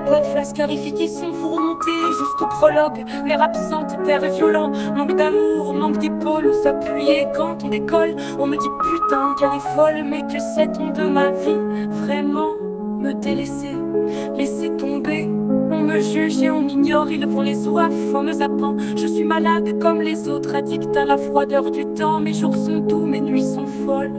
peuf, la scarification, faut remonter jusqu'au prologue. Mère absente, père violent, manque d'amour, manque d'épaules, s'appuyer quand on décolle. On me dit putain qu'elle est folle, mais que sait-on de ma vie? Vraiment me délaisser, laisser tomber. On me juge et on m'ignore, ils font les soifs en me zappant. Je suis malade comme les autres, addict à la froideur du temps. Mes jours sont doux, mes nuits sont folles.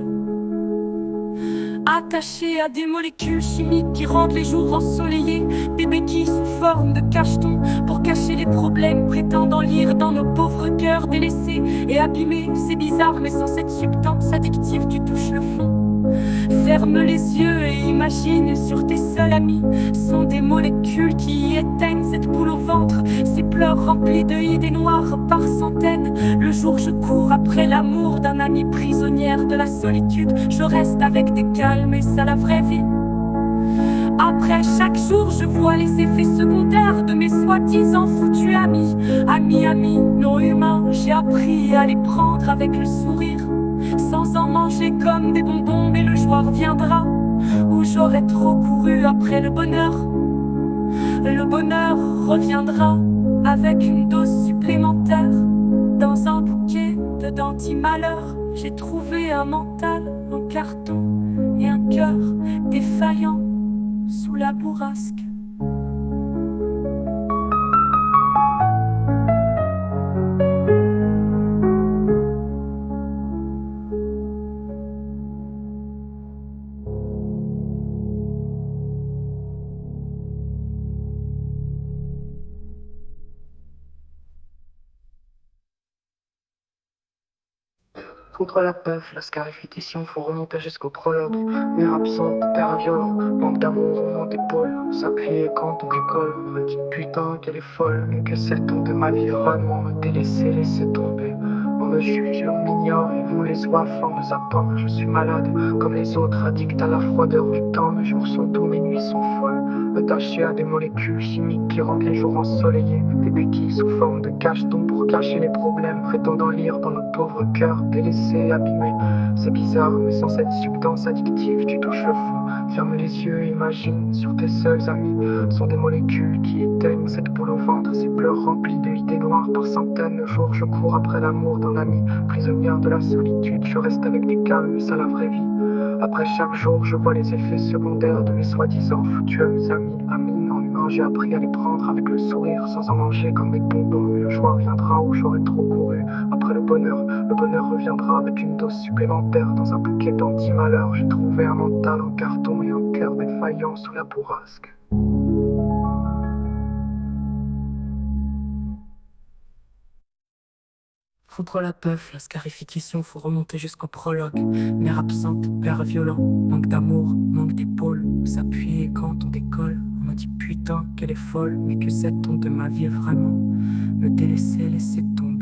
Attaché à des molécules chimiques qui rendent les jours ensoleillés. Des béquilles sous forme de cacheton pour cacher les problèmes, prétendant lire dans nos pauvres cœurs délaissés et abîmés. C'est bizarre, mais sans cette substance addictive, tu touches le fond. Ferme les yeux et imagine sur tes seuls amis sont des molécules qui éteignent cette boule au ventre, ces pleurs remplis de idées noires par centaines. Le jour je cours après l'amour d'un ami, prisonnière de la solitude. Je reste avec des calmes et ça la vraie vie. Après chaque jour je vois les effets secondaires de mes soi-disant foutus amis. Amis, non humains, j'ai appris à les prendre avec le sourire, sans en manger comme des bonbons. Mais le jour viendra où j'aurai trop couru après le bonheur. Le bonheur reviendra avec une dose supplémentaire. Dans un bouquet de d'anti-malheur, j'ai trouvé un mental en carton et un cœur défaillant sous la bourrasque. Contre la peuf, la scarification, faut remonter jusqu'au prologue. Mère absente, père violent, manque d'amour, manque d'épaules. S'appuyer quand on décolle, on me dit putain qu'elle est folle. Mais que sait-on de ma vie vraiment? Me délaisser, laisser tomber. On me juge, on m'ignore, ils vont les soifs en me zappant. Je suis malade, comme les autres, addict à la froideur du temps. Mes jours sont doux, mes nuits sont folles. Attaché à des molécules chimiques qui rendent les jours ensoleillés. Des béquilles sous forme de cacheton pour cacher les problèmes, prétendant lire dans nos pauvres cœurs délaissés, abîmés. C'est bizarre, mais sans cette substance addictive, tu touches le fond. Ferme les yeux et imagine sur tes seuls amis sont des molécules qui éteignent cette boule au ventre, ces pleurs remplis d'idées noires par centaines. Le jour je cours après l'amour d'un ami, prisonnière de la solitude. Je reste avec des calmes, ça la vraie vie. Après chaque jour, je vois les effets secondaires de mes soi-disant foutus amis. Non humains, j'ai appris à les prendre avec le sourire, sans en manger comme des bonbons. Le jour viendra où j'aurai trop couru après le bonheur reviendra avec une dose supplémentaire. Dans un bouquet d'anti-malheur, j'ai trouvé un mental en carton et un cœur défaillant sous la bourrasque. Foutre la peuf, la scarification, faut remonter jusqu'au prologue. Mère absente, père violent, manque d'amour, manque d'épaules. S'appuyer quand on décolle. On m'a dit putain qu'elle est folle, mais que sait-on de ma vie vraiment? Me délaisser, laisser tomber.